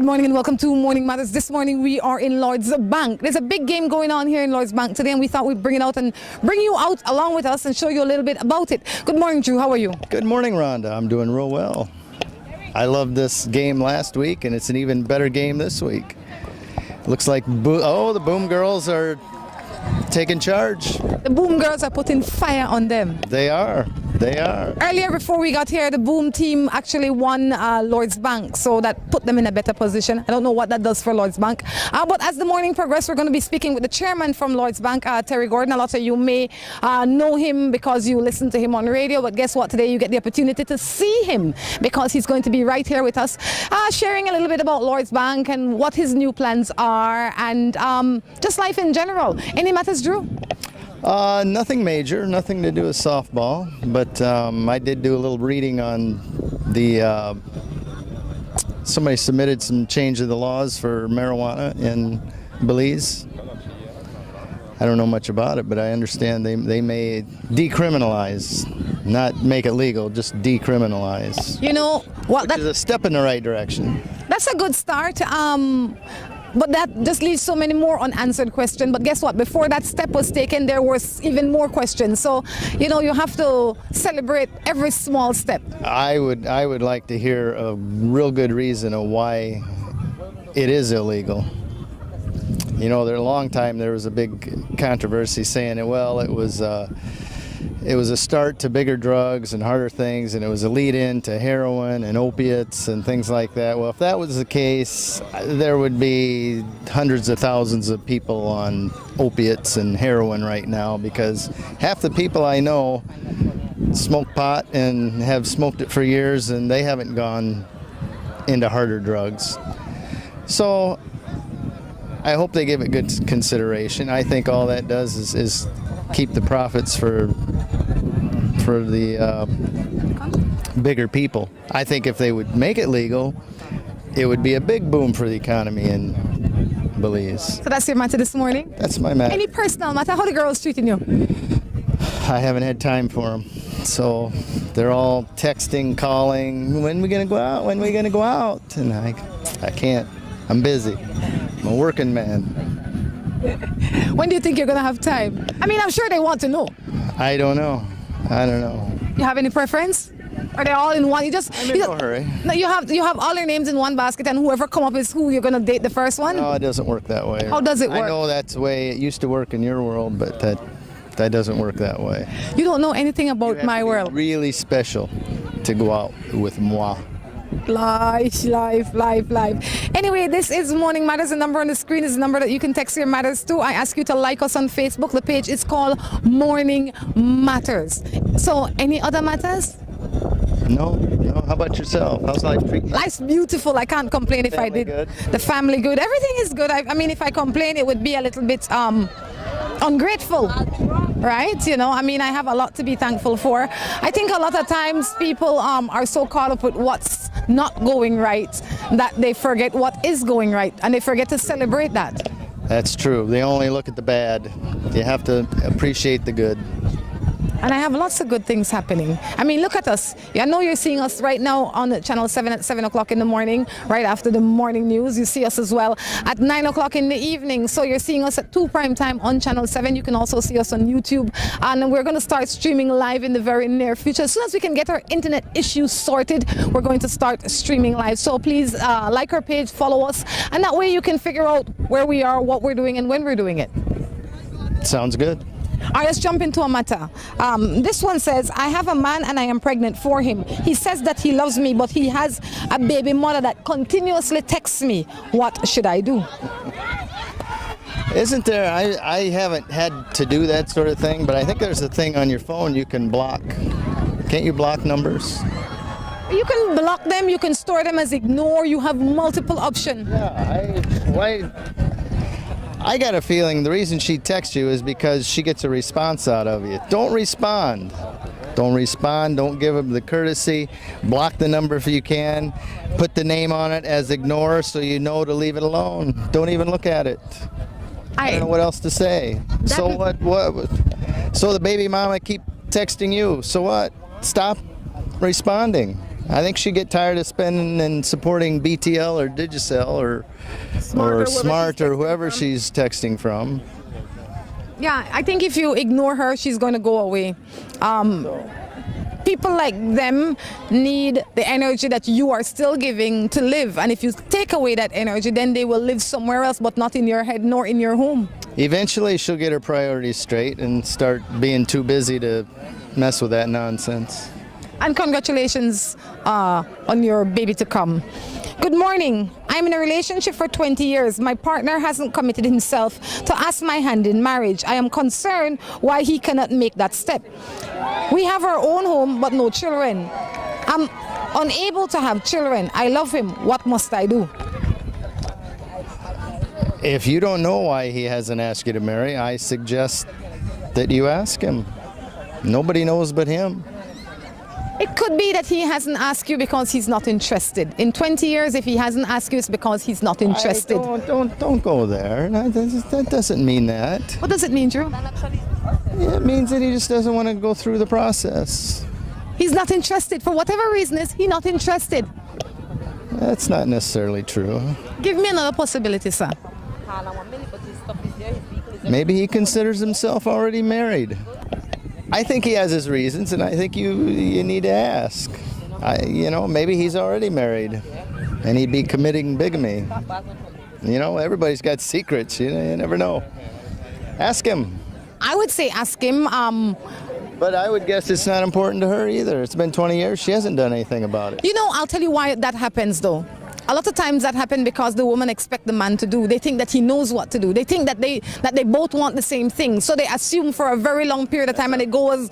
morning and welcome to Morning Matters. This morning we are in Lloyd's Bank. There's a big game going on here in Lloyd's Bank today, and we thought we'd bring it out and bring you out along with us and show you a little bit about it. Good morning, Drew. How are you? Good morning, Rhonda. I'm doing real well. I loved this game last week, and it's an even better game this week. Looks like, the Boom Girls are taking charge. The Boom Girls are putting fire on them. They are. They are. Earlier, before we got here, the Boom team actually won Lloyd's Bank, so that put them in a better position. I don't know what that does for Lloyd's Bank. But as the morning progresses, we're going to be speaking with the chairman from Lloyd's Bank, Terry Gordon. A lot of you may know him because you listen to him on radio, but guess what? Today you get the opportunity to see him because he's going to be right here with us, sharing a little bit about Lloyd's Bank and what his new plans are and just life in general. Any matters, Drew? Nothing major, nothing to do with softball, but I did do a little reading on the, somebody submitted some change of the laws for marijuana in Belize. I don't know much about it, but I understand they may decriminalize, not make it legal, just decriminalize. You know what? Which is a step in the right direction. That's a good start. But that just leaves so many more unanswered questions. But guess what? Before that step was taken, there was even more questions. So, you know, you have to celebrate every small step. I would like to hear a real good reason of why it is illegal. You know, there a long time there was a big controversy saying, well, it was a start to bigger drugs and harder things, and it was a lead-in to heroin and opiates and things like that. Well, if that was the case, there would be hundreds of thousands of people on opiates and heroin right now, because half the people I know smoke pot and have smoked it for years, and they haven't gone into harder drugs. So I hope they give it good consideration. I think all that does is keep the profits for the bigger people. I think if they would make it legal, it would be a big boom for the economy in Belize. So that's your matter this morning? That's my matter. Any personal matter? How the girls treating you? I haven't had time for them. So they're all texting, calling, when we gonna go out, when we gonna go out? And I can't. I'm busy. I'm a working man. When do you think you're gonna have time? I mean, I'm sure they want to know. I don't know. You have any preference? Are they all in one? I'm in no hurry. No, you have all your names in one basket, and whoever come up is who you're gonna date the first one? No, it doesn't work that way. How does it work? I know that's the way it used to work in your world, but that doesn't work that way. You don't know anything about my world. Really special to go out with moi. Life. Anyway, this is Morning Matters. The number on the screen is the number that you can text your matters to. I ask you to like us on Facebook. The page is called Morning Matters. So, any other matters? No. How about yourself? How's life treating you? Life's beautiful. I can't complain if I did. Good? The family good. Everything is good. I mean, if I complain, it would be a little bit ungrateful, right? You know, I mean, I have a lot to be thankful for. I think a lot of times people are so caught up with what's not going right that they forget what is going right, and they forget to celebrate that. That's true. They only look at the bad. You have to appreciate the good. And I have lots of good things happening. I mean, look at us. I know you're seeing us right now on Channel 7 at 7 o'clock in the morning, right after the morning news. You see us as well at 9 o'clock in the evening. So you're seeing us at 2 prime time on Channel 7. You can also see us on YouTube. And we're going to start streaming live in the very near future. As soon as we can get our internet issues sorted, we're going to start streaming live. So please like our page, follow us. And that way you can figure out where we are, what we're doing, and when we're doing it. Sounds good. All right, let's jump into a matter. This one says, I have a man and I am pregnant for him. He says that he loves me, but he has a baby mother that continuously texts me. What should I do? Isn't there, I haven't had to do that sort of thing, but I think there's a thing on your phone you can block. Can't you block numbers? You can block them, you can store them as ignore, you have multiple options. Yeah, I got a feeling the reason she texts you is because she gets a response out of you. Don't respond. Don't give them the courtesy. Block the number if you can. Put the name on it as ignore so you know to leave it alone. Don't even look at it. I don't know what else to say. So what? So the baby mama keep texting you. So what? Stop responding. I think she'd get tired of spending and supporting BTL or Digicel or Smart or whoever she's texting from. Yeah, I think if you ignore her, she's going to go away. People like them need the energy that you are still giving to live. And if you take away that energy, then they will live somewhere else, but not in your head nor in your home. Eventually, she'll get her priorities straight and start being too busy to mess with that nonsense. And congratulations on your baby to come. Good morning. I'm in a relationship for 20 years. My partner hasn't committed himself to ask my hand in marriage. I am concerned why he cannot make that step. We have our own home but no children. I'm unable to have children. I love him. What must I do? If you don't know why he hasn't asked you to marry, I suggest that you ask him. Nobody knows but him. It could be that he hasn't asked you because he's not interested. In 20 years, if he hasn't asked you, it's because he's not interested. Don't go there. That doesn't mean that. What does it mean, Drew? It means that he just doesn't want to go through the process. He's not interested. For whatever reason is, he's not interested. That's not necessarily true. Give me another possibility, sir. Maybe he considers himself already married. I think he has his reasons, and I think you need to ask. Maybe he's already married, and he'd be committing bigamy. Everybody's got secrets. You never know. Ask him. I would say ask him. But I would guess it's not important to her either. It's been 20 years. She hasn't done anything about it. I'll tell you why that happens, though. A lot of times that happens because the woman expects the man to do. They think that he knows what to do. They think that they both want the same thing. So they assume for a very long period of time, and it goes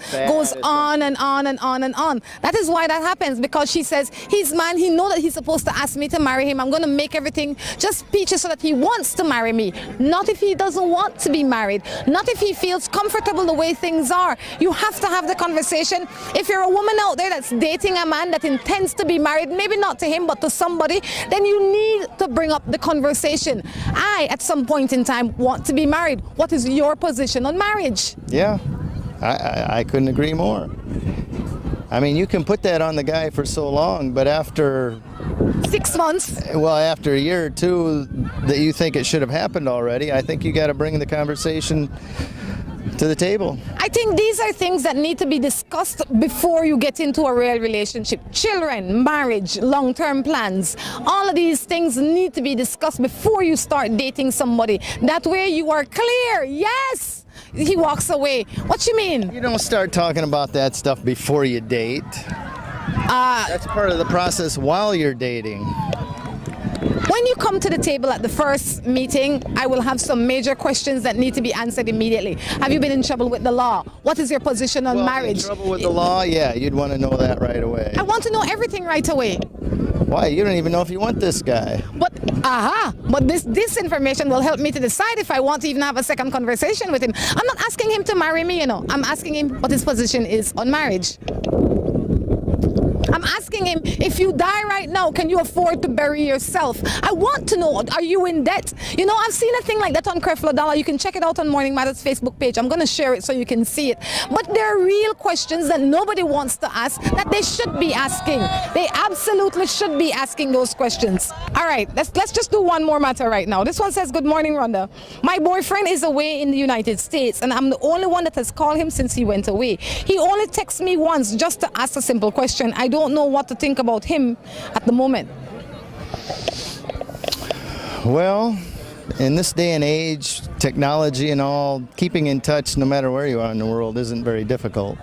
on and on and on and on. That is why that happens, because she says, he's man, he knows that he's supposed to ask me to marry him. I'm going to make everything just peachy so that he wants to marry me. Not if he doesn't want to be married. Not if he feels comfortable the way things are. You have to have the conversation. If you're a woman out there that's dating a man that intends to be married, maybe not to him, but to somebody, then you need to bring up the conversation. I, at some point in time, want to be married. What is your position on marriage? Yeah, I couldn't agree more. I mean, you can put that on the guy for so long, but after 6 months, well, after a year or two that you think it should have happened already, I think you got to bring the conversation to the table. I think these are things that need to be discussed before you get into a real relationship. Children, marriage, long-term plans, all of these things need to be discussed before you start dating somebody. That way you are clear. Yes! He walks away. What you mean? You don't start talking about that stuff before you date. That's part of the process while you're dating. When you come to the table at the first meeting, I will have some major questions that need to be answered immediately. Have you been in trouble with the law? What is your position on marriage? In trouble with the law? Yeah, you'd want to know that right away. I want to know everything right away. Why? You don't even know if you want this guy. But this information will help me to decide if I want to even have a second conversation with him. I'm not asking him to marry me, I'm asking him what his position is on marriage. I'm asking him, if you die right now, can you afford to bury yourself? I want to know, are you in debt? I've seen a thing like that on Creflo Dollar. You can check it out on Morning Matters Facebook page. I'm going to share it so you can see it. But there are real questions that nobody wants to ask that they should be asking. They absolutely should be asking those questions. All right, let's just do one more matter right now. This one says, good morning, Rhonda. My boyfriend is away in the United States, and I'm the only one that has called him since he went away. He only texts me once just to ask a simple question. I don't know what to think about him at the moment. Well, in this day and age, technology and all, keeping in touch no matter where you are in the world isn't very difficult.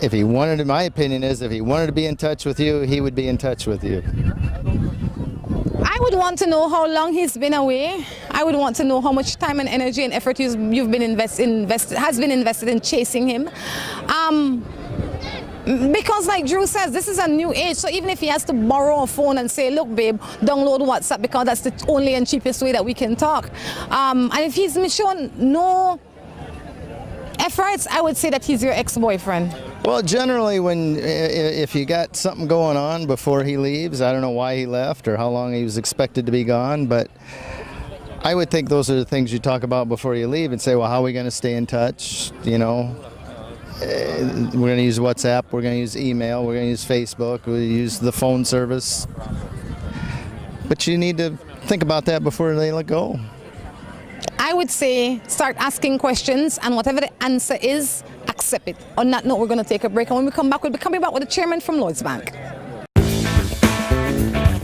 If he wanted to, my opinion is, if he wanted to be in touch with you, he would be in touch with you. I would want to know how long he's been away. I would want to know how much time and energy and effort has been invested in chasing him. Because like Drew says, this is a new age, so even if he has to borrow a phone and say, look babe, download WhatsApp because that's the only and cheapest way that we can talk. And if he's shown no efforts, I would say that he's your ex-boyfriend. Well, generally if you got something going on before he leaves, I don't know why he left or how long he was expected to be gone, but I would think those are the things you talk about before you leave and say, well, how are we going to stay in touch, we're going to use WhatsApp, we're going to use email, we're going to use Facebook, we'll use the phone service. But you need to think about that before they let go. I would say start asking questions, and whatever the answer is, accept it. On that note, we're going to take a break, and when we come back, we'll be coming back with the chairman from Lloyds Bank.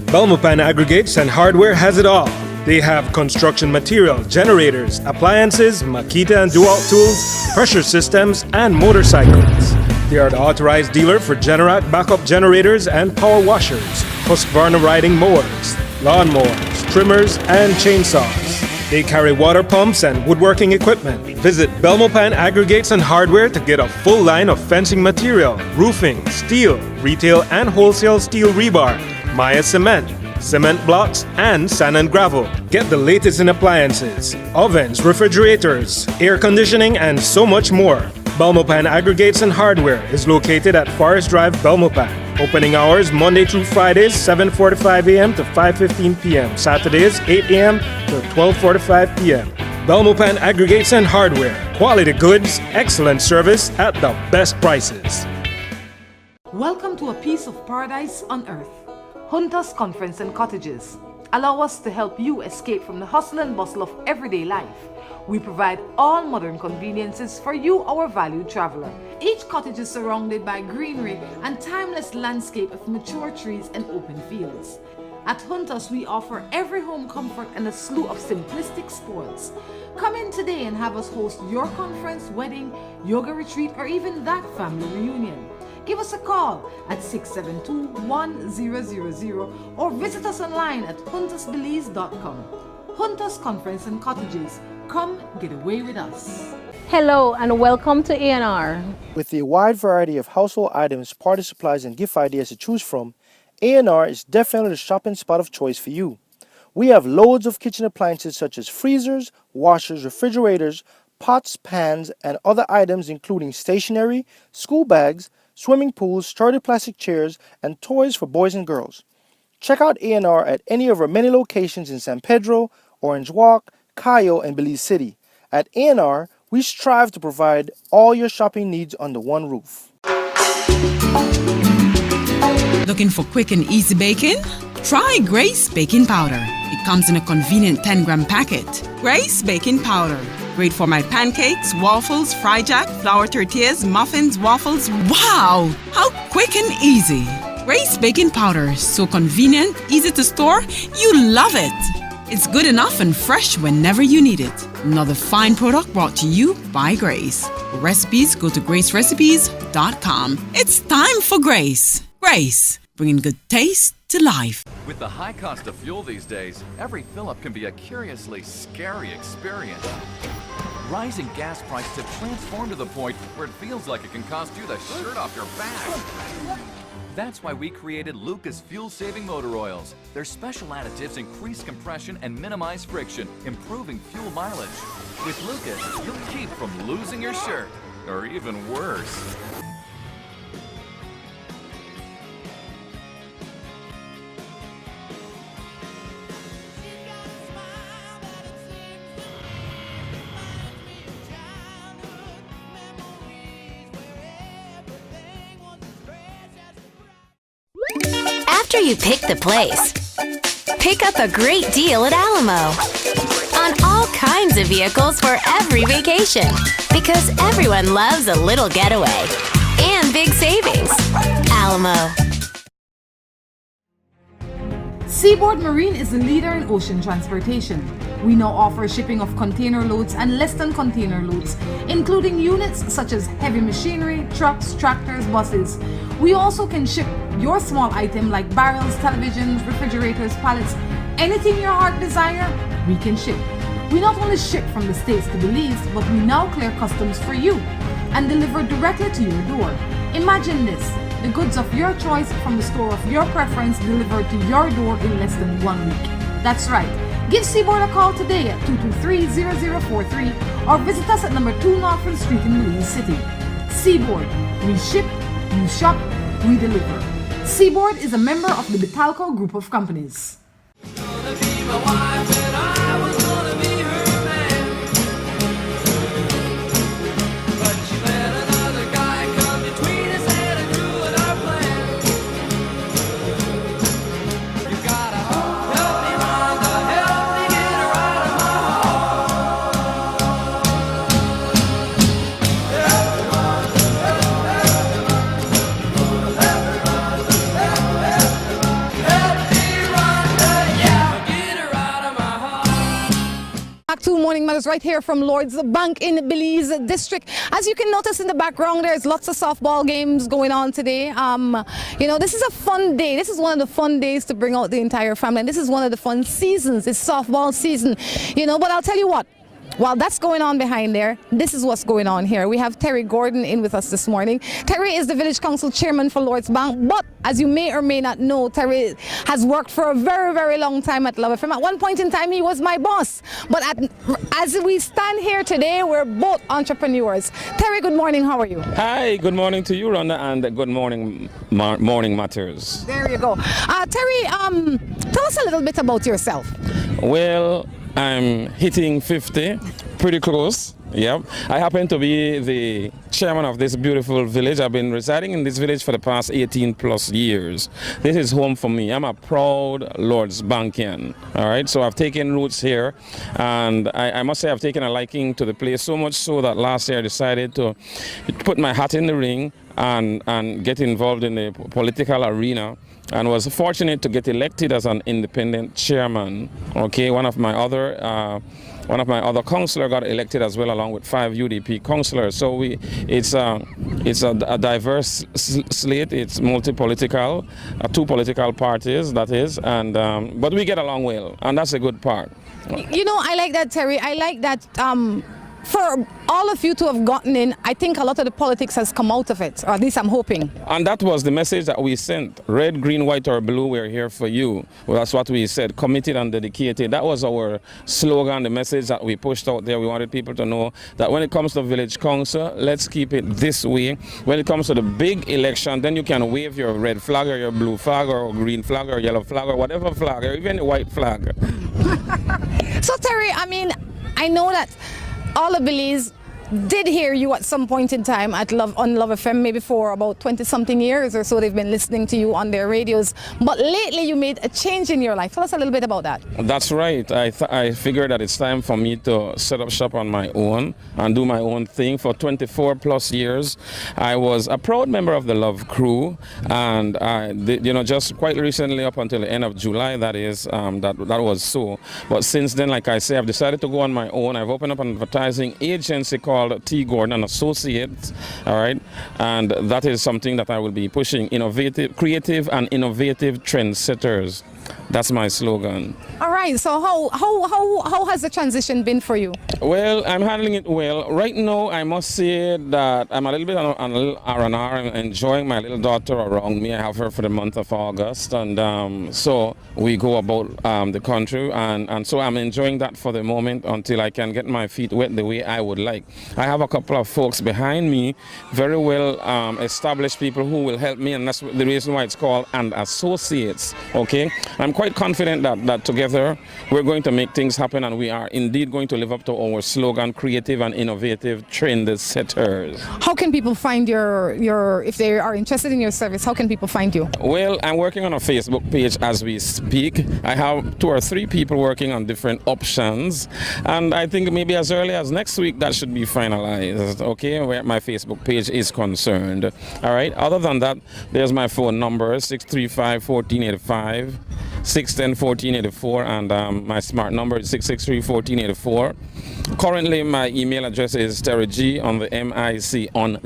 Belma Aggregates and Hardware has it all. They have construction material, generators, appliances, Makita and Dual tools, pressure systems, and motorcycles. They are the authorized dealer for Generac backup generators and power washers, Husqvarna riding mowers, lawnmowers, trimmers, and chainsaws. They carry water pumps and woodworking equipment. Visit Belma Aggregates and Hardware to get a full line of fencing material, roofing, steel, retail and wholesale steel rebar, Maya cement, cement blocks, and sand and gravel. Get the latest in appliances, ovens, refrigerators, air conditioning, and so much more. Belma Aggregates and Hardware is located at Forest Drive, Belma. Opening hours Monday through Fridays, 7:45 a.m. to 5:15 p.m. Saturdays, 8 a.m. to 12:45 p.m. Belma Aggregates and Hardware. Quality goods, excellent service at the best prices. Welcome to a piece of paradise on earth. Hunters Conference and Cottages. Allow us to help you escape from the hustle and bustle of everyday life. We provide all modern conveniences for you, our valued traveler. Each cottage is surrounded by greenery and timeless landscape of mature trees and open fields. At Hunters, we offer every home comfort and a slew of simplistic spoils. Come in today and have us host your conference, wedding, yoga retreat, or even that family reunion. Give us a call at 672-1000 or visit us online at huntersbelize.com. Hunters Conference and Cottages. Come get away with us. Hello and welcome to A&R. With a wide variety of household items, party supplies, and gift ideas to choose from, A&R is definitely the shopping spot of choice for you. We have loads of kitchen appliances such as freezers, washers, refrigerators, pots, pans, and other items including stationery, school bags, swimming pools, sturdy plastic chairs, and toys for boys and girls. Check out A&R at any of our many locations in San Pedro, Orange Walk, Cayo, and Belize City. At A&R, we strive to provide all your shopping needs under one roof. Looking for quick and easy baking? Try Grace Baking Powder. It comes in a convenient 10-gram packet. Grace Baking Powder. Great for my pancakes, waffles, fry jack, flour tortillas, muffins, waffles. Wow! How quick and easy. Grace Baking Powder. So convenient, easy to store. You love it. It's good enough and fresh whenever you need it. Another fine product brought to you by Grace. For recipes, go to gracerecipes.com. It's time for Grace. Grace, bringing good taste to life. With the high cost of fuel these days, every fill-up can be a curiously scary experience. Rising gas prices have transformed to the point where it feels like it can cost you the shirt off your back. That's why we created Lucas fuel-saving motor oils. Their special additives increase compression and minimize friction, improving fuel mileage. With Lucas, you'll keep from losing your shirt, or even worse. After you pick the place, pick up a great deal at Alamo on all kinds of vehicles for every vacation, because everyone loves a little getaway and big savings. Alamo. Seaboard Marine is the leader in ocean transportation. We now offer shipping of container loads and less than container loads, including units such as heavy machinery, trucks, tractors, buses. We also can ship your small item like barrels, televisions, refrigerators, pallets, anything your heart desire, we can ship. We not only ship from the States to Belize, but we now clear customs for you and deliver directly to your door. Imagine this, the goods of your choice from the store of your preference delivered to your door in less than 1 week. That's right. Give Seaboard a call today at 223-0043 or visit us at number 2 Norfolk Street in Belize City. Seaboard, we ship, you shop, we deliver. Seaboard is a member of the Betalco Group of Companies. Morning Matters right here from Lord's Bank in Belize District. As you can notice in the background, there's lots of softball games going on today. This is a fun day. This is one of the fun days to bring out the entire family. And this is one of the fun seasons. It's softball season. But I'll tell you what. While that's going on behind there, this is what's going on here. We have Terry Gordon in with us this morning. Terry is the Village Council Chairman for Lord's Bank, but as you may or may not know, Terry has worked for a very, very long time at Love FM. At one point in time, he was my boss. But as we stand here today, we're both entrepreneurs. Terry, good morning. How are you? Hi, good morning to you, Rhonda, and good morning, Morning Matters. There you go. Terry, tell us a little bit about yourself. Well, I'm hitting 50, pretty close. Yep. I happen to be the chairman of this beautiful village. I've been residing in this village for the past 18 plus years. This is home for me. I'm a proud Lord's Bankian. All right. So I've taken roots here, and I must say I've taken a liking to the place, so much so that last year I decided to put my hat in the ring and get involved in the political arena, and was fortunate to get elected as an independent chairman. Okay, one of my other councillors got elected as well, along with 5 UDP councillors. So it's a diverse slate. It's multi-political, 2 political parties, that is, and but we get along well, and that's a good part. I like that, Terry. I like that. For all of you to have gotten in, I think a lot of the politics has come out of it, or at least I'm hoping. And that was the message that we sent. Red, green, white, or blue, we're here for you. Well, that's what we said, committed and dedicated. That was our slogan, the message that we pushed out there. We wanted people to know that when it comes to village council, let's keep it this way. When it comes to the big election, then you can wave your red flag or your blue flag or green flag or yellow flag or whatever flag, or even the white flag. So, Terry, I know that all of Belize did hear you at some point in time on Love FM, maybe for about 20-something years or so. They've been listening to you on their radios. But lately you made a change in your life. Tell us a little bit about that. That's right. I figured that it's time for me to set up shop on my own and do my own thing. For 24 plus years, I was a proud member of the Love Crew. And just quite recently, up until the end of July, that is, that was so. But since then, like I say, I've decided to go on my own. I've opened up an advertising agency called T. Gordon and Associates, all right, and that is something that I will be pushing: creative and innovative trendsetters. That's my slogan. All right. So how has the transition been for you? Well, I'm handling it well. Right now, I must say that I'm a little bit on R&R. I'm enjoying my little daughter around me. I have her for the month of August, and so we go about the country, and so I'm enjoying that for the moment until I can get my feet wet the way I would like. I have a couple of folks behind me, very well established people who will help me, and that's the reason why it's called and Associates. Okay. I'm quite confident that together we're going to make things happen, and we are indeed going to live up to our slogan, creative and innovative trend setters. How can people find your if they are interested in your service, how can people find you? Well, I'm working on a Facebook page as we speak. I have 2 or 3 people working on different options, and I think maybe as early as next week that should be finalized, okay, where my Facebook page is concerned. All right. Other than that, there's my phone number, 635-1485. 610-1484, and my smart number is 663-1484. Currently, my email address is terryg on the MIC at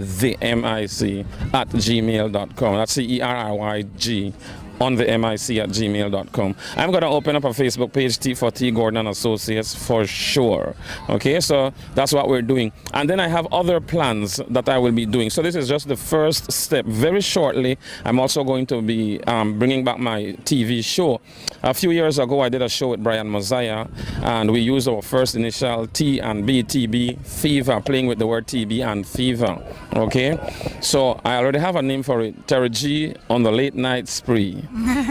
gmail.com. That's CERRYG on the MIC at gmail.com. I'm going to open up a Facebook page for T. Gordon and Associates for sure. Okay, so that's what we're doing. And then I have other plans that I will be doing. So this is just the first step. Very shortly, I'm also going to be bringing back my TV show. A few years ago, I did a show with Brian Mosiah, and we used our first initial T and B, TB, fever, playing with the word TB and fever. Okay, so I already have a name for it, Terry G on the Late Night Spree.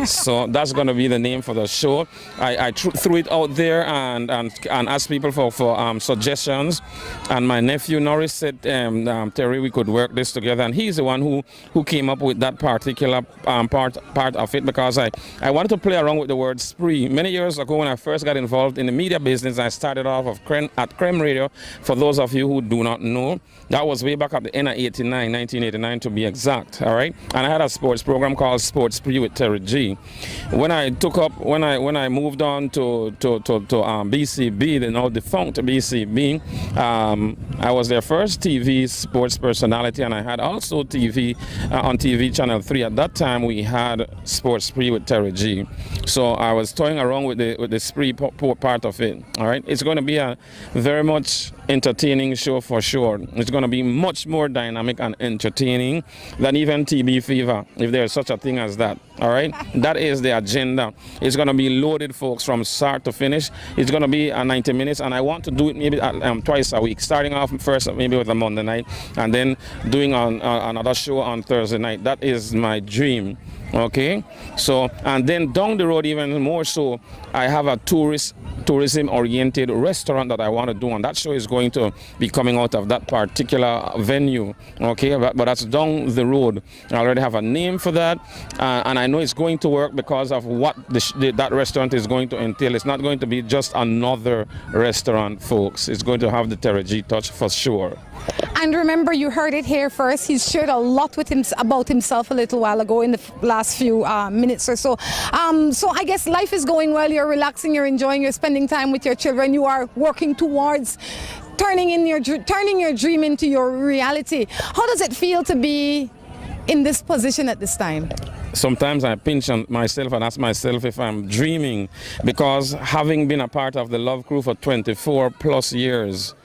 So that's going to be the name for the show. I threw it out there and asked people for suggestions, and my nephew Norris said, Terry, we could work this together, and he's the one who came up with that particular part of it, because I wanted to play around with the word spree. Many years ago, when I first got involved in the media business, I started off at Creme Radio. For those of you who do not know, that was way back at the end of 1989 to be exact, all right? And I had a sports program called Sports Spree with Terry G. When I moved on to BCB, the now defunct BCB, I was their first TV sports personality, and I had also TV on TV Channel 3. At that time, we had Sports Spree with Terry G. So I was toying around with the Spree part of it. All right, it's going to be a very much entertaining show for sure. It's going to be much more dynamic and entertaining than even TB Fever, if there's such a thing as that. All right, that is the agenda. It's going to be loaded, folks, from start to finish. It's going to be 90 minutes, and I want to do it maybe twice a week, starting off first maybe with a Monday night, and then doing another show on Thursday night. That is my dream. Okay, so and then down the road even more so, I have a tourism oriented restaurant that I want to do, and that show is going to be coming out of that particular venue. Okay, but that's down the road. I already have a name for that, and I know it's going to work because of what that restaurant is going to entail. It's not going to be just another restaurant, folks. It's going to have the Terry G touch for sure. And remember, you heard it here first. He's shared a lot with him about himself a little while ago in the last few minutes or so. So I guess life is going well. You're relaxing, you're enjoying, you're spending time with your children. You are working towards turning your dream into your reality. How does it feel to be in this position at this time? Sometimes I pinch on myself and ask myself if I'm dreaming, because having been a part of the Love Crew for 24 plus years,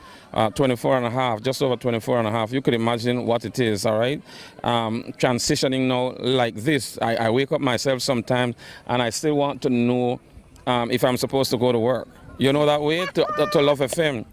24 and a half, just over 24 and a half. You could imagine what it is, all right? Transitioning now like this, I wake up myself sometimes and I still want to know if I'm supposed to go to work. You know that way, to Love FM.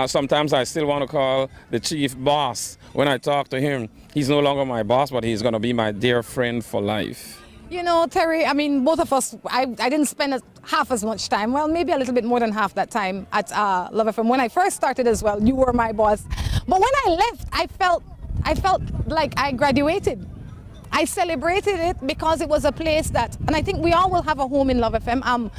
Sometimes I still want to call the chief boss. When I talk to him, he's no longer my boss, but he's going to be my dear friend for life. You know, Terry, I mean, both of us, I didn't spend half as much time, well, maybe a little bit more than half that time at Love FM. When I first started as well, you were my boss. But when I left, I felt like I graduated. I celebrated it because it was a place that, and I think we all will have a home in Love FM.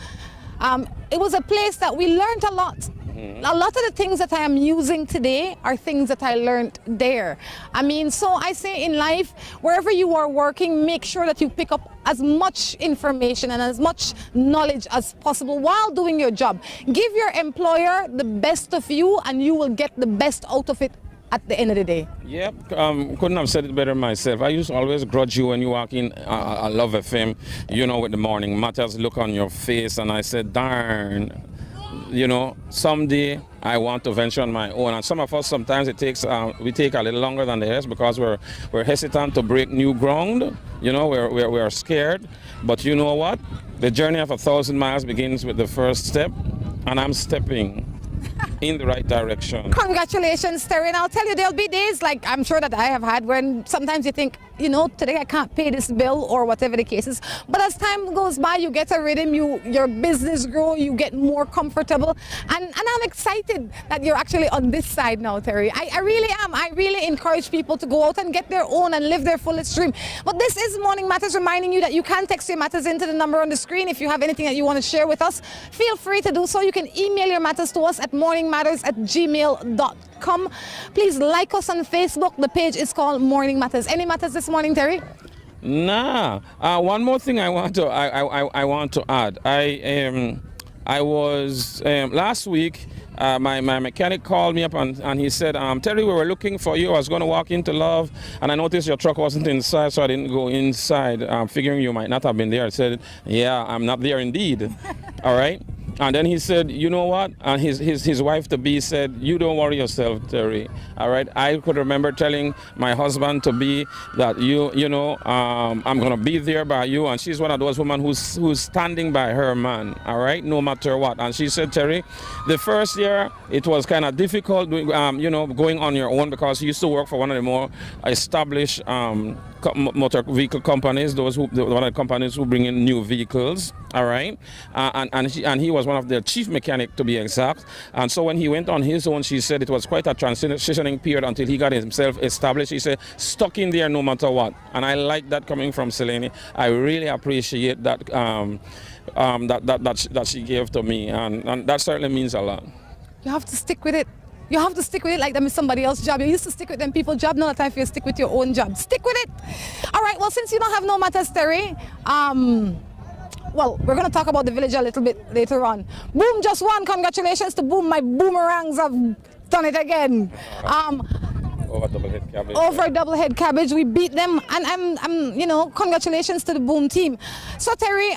It was a place that we learned a lot. A lot of the things that I am using today are things that I learned there. I mean, so I say in life, wherever you are working, make sure that you pick up as much information and as much knowledge as possible while doing your job. Give your employer the best of you, and you will get the best out of it at the end of the day. Yep, couldn't have said it better myself. I used to always grudge you when you walk in I Love FM, you know, with the Morning Matters look on your face, and I said, darn. You know, someday I want to venture on my own, and some of us sometimes it takes we take a little longer than the rest because we're hesitant to break new ground. You know, we're scared, but you know what? The journey of 1,000 miles begins with the first step, and I'm stepping in the right direction. Congratulations, Terry. And I'll tell you, there'll be days like I'm sure that I have had when sometimes you think, you know, today I can't pay this bill or whatever the case is. But as time goes by, you get a rhythm, your business grow, you get more comfortable. And I'm excited that you're actually on this side now, Terry. I really am. I really encourage people to go out and get their own and live their fullest dream. But this is Morning Matters, reminding you that you can text your matters into the number on the screen. If you have anything that you want to share with us, feel free to do so. You can email your matters to us at morningmatters@gmail.com. Please like us on Facebook. The page is called Morning Matters. Any matters this morning, Terry? Nah. One more thing I want to add. I was last week. My mechanic called me up and he said, Terry, we were looking for you. I was going to walk into Love, and I noticed your truck wasn't inside, so I didn't go inside, figuring you might not have been there. I said, yeah, I'm not there indeed. All right. And then he said, you know what? And his wife-to-be said, you don't worry yourself, Terry. All right. I could remember telling my husband-to-be that you know, I'm going to be there by you. And she's one of those women who's standing by her man. All right. No matter what. And she said, Terry, the first year it was kind of difficult, you know, going on your own, because you used to work for one of the more established motor vehicle companies, one of the companies who bring in new vehicles. All right. And he was one of their chief mechanic, to be exact. And so when he went on his own, she said it was quite a transitioning period until he got himself established. He said, stuck in there no matter what. And I like that coming from Selene. I really appreciate that that she gave to me. And that certainly means a lot. You have to stick with it. You have to stick with it like that is somebody else's job. You used to stick with them people's job. Now the time for you to stick with your own job. Stick with it. All right. Well, since you don't have no matters, Terry, well, we're going to talk about the village a little bit later on. Boom just won. Congratulations to Boom. My boomerangs have done it again. Over double head cabbage. Over double head cabbage, we beat them, and I'm, you know, congratulations to the Boom team. So Terry,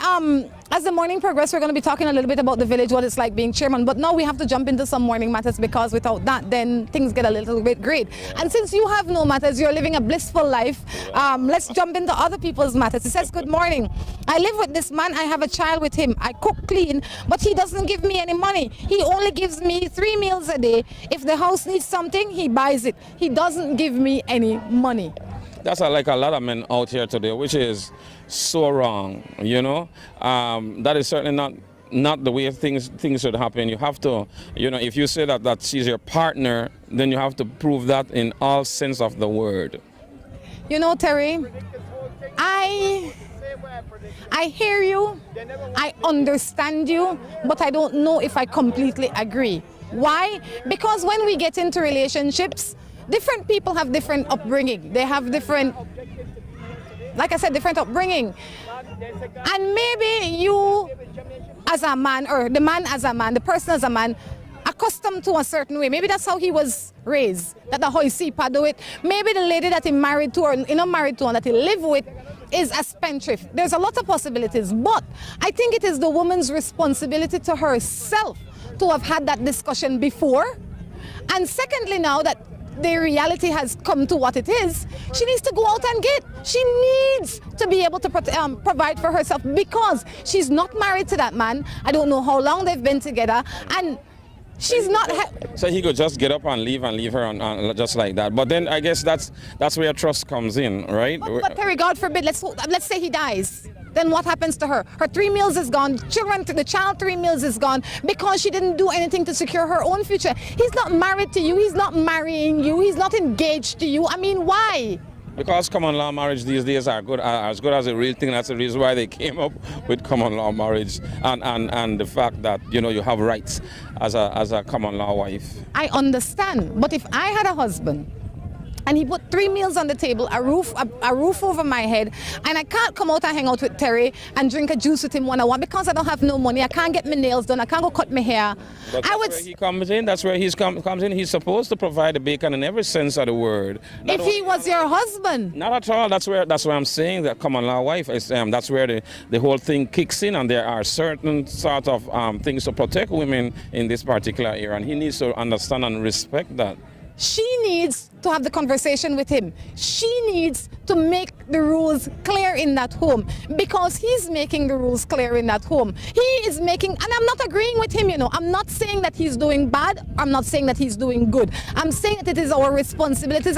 as the morning progresses, we're going to be talking a little bit about the village, what it's like being chairman. But now we have to jump into some morning matters, because without that, then things get a little bit great. And since you have no matters, you're living a blissful life. Let's jump into other people's matters. It says, good morning. I live with this man. I have a child with him. I cook clean, but he doesn't give me any money. He only gives me 3 meals a day. If the house needs something, he buys it. He doesn't give me any money. That's like a lot of men out here today, which is so wrong, you know. That is certainly not the way things should happen. You have to, you know, if you say that she's your partner, then you have to prove that in all sense of the word. You know, Terry, I hear you, I understand you, but I don't know if I completely agree. Why? Because when we get into relationships, different people have different upbringing. They have different, like I said, different upbringing. And maybe you as a man, or the man as a man, the person as a man, accustomed to a certain way. Maybe that's how he was raised, that's how he see do it. Maybe the lady that he married to, or not married to, and that he live with, is a spendthrift. There's a lot of possibilities, but I think it is the woman's responsibility to herself to have had that discussion before. And secondly, now that the reality has come to what it is, she needs to go out and get. She needs to be able to provide for herself, because she's not married to that man. I don't know how long they've been together, and she's not. So he could just get up and leave her on just like that. But then I guess that's where trust comes in, right? But Terry, God forbid, let's say he dies. Then what happens to her? Her 3 meals is gone. The child 3 meals is gone, because she didn't do anything to secure her own future. He's not married to you. He's not marrying you. He's not engaged to you. I mean, why? Because common law marriage these days are as good as a real thing. That's the reason why they came up with common law marriage, and the fact that, you know, you have rights as a common law wife. I understand, but if I had a husband and he put 3 meals on the table, a roof over my head, and I can't come out and hang out with Terry and drink a juice with him one-on-one because I don't have no money, I can't get my nails done, I can't go cut my hair. But that's where he comes in. That's where he comes in. He's supposed to provide the bacon in every sense of the word. If he was your husband. Not at all. That's where I'm saying that common law wife is. That's where the whole thing kicks in, and there are certain sort of things to protect women in this particular area, and he needs to understand and respect that. She needs to have the conversation with him. She needs to make the rules clear in that home, because he's making the rules clear in that home. He is making, and I'm not agreeing with him, you know. I'm not saying that he's doing bad. I'm not saying that he's doing good. I'm saying that it is our responsibility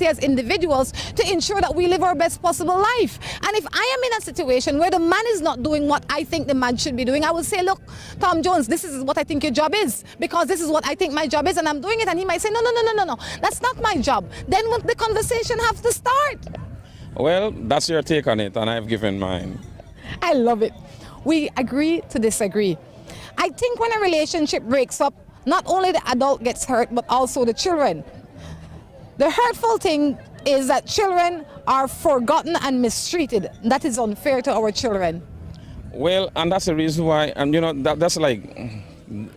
as individuals to ensure that we live our best possible life. And if I am in a situation where the man is not doing what I think the man should be doing, I will say, look, Tom Jones, this is what I think your job is, because this is what I think my job is, and I'm doing it. And he might say, no, that's not my job. Then will the conversation have to start? Well, that's your take on it, and I've given mine. I love it. We agree to disagree. I think when a relationship breaks up, not only the adult gets hurt, but also the children. The hurtful thing is that children are forgotten and mistreated. That is unfair to our children. Well, and that's the reason why, and you know, that's like,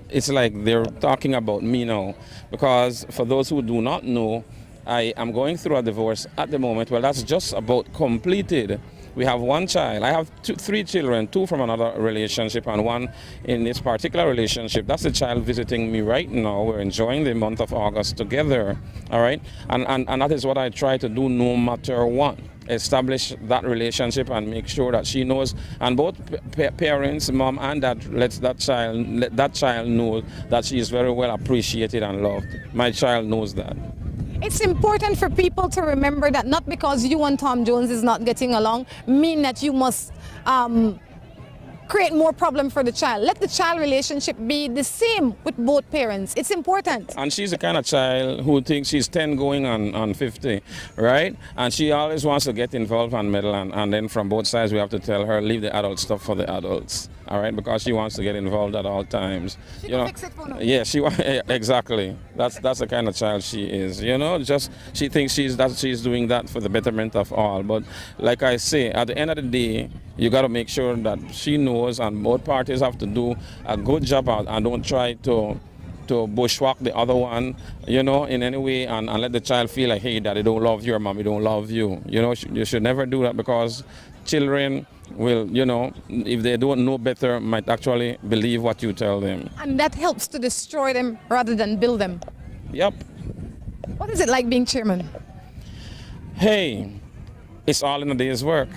it's like they're talking about me now, because for those who do not know, I am going through a divorce at the moment. Well, that's just about completed. We have 1 child. I have 3 children, 2 from another relationship and 1 in this particular relationship. That's the child visiting me right now. We're enjoying the month of August together, all right? And that is what I try to do no matter what. Establish that relationship and make sure that she knows, and both parents, mom and dad, let that child know that she is very well appreciated and loved. My child knows that. It's important for people to remember that not because you and Tom Jones is not getting along mean that you must create more problem for the child. Let the child relationship be the same with both parents. It's important. And she's the kind of child who thinks she's 10 going on 50, right? And she always wants to get involved and meddle, and then from both sides we have to tell her, leave the adult stuff for the adults. all right, because she wants to get involved at all times. She can fix it for now. Yeah, exactly. That's the kind of child she is. Just she thinks she's doing that for the betterment of all. But like I say, at the end of the day, you got to make sure that she knows, and both parties have to do a good job out and don't try to bushwhack the other one, in any way, and let the child feel like, hey, daddy don't love you or mommy don't love you. You should never do that, because children will, if they don't know better, might actually believe what you tell them. And that helps to destroy them rather than build them. Yep. What is it like being chairman? Hey, it's all in a day's work.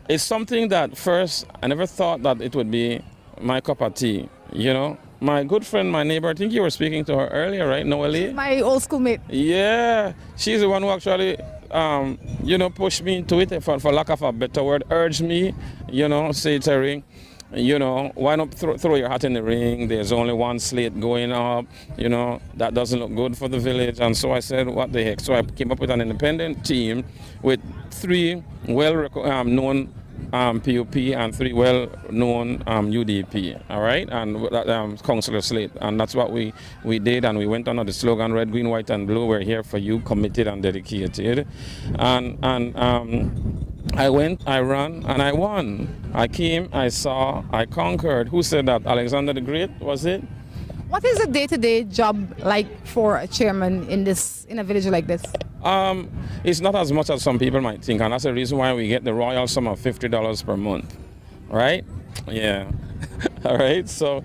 It's something that first I never thought that it would be my cup of tea. My good friend, my neighbor, I think you were speaking to her earlier, right, Noelle? My old schoolmate. Yeah, she's the one who actually, pushed me into it, for lack of a better word, urged me, say, Terry, why not throw your hat in the ring? There's only one slate going up, that doesn't look good for the village. And so I said, what the heck? So I came up with an independent team with 3 well-known PUP and 3 well-known UDP, all right, and councillor slate, and that's what we did, and we went under the slogan red, green, white, and blue. We're here for you, committed and dedicated, and I went, I ran, and I won. I came, I saw, I conquered. Who said that? Alexander the Great, was it? What is a day-to-day job like for a chairman in a village like this? It's not as much as some people might think, and that's the reason why we get the royal sum of $50 per month, right? Yeah. All right. So,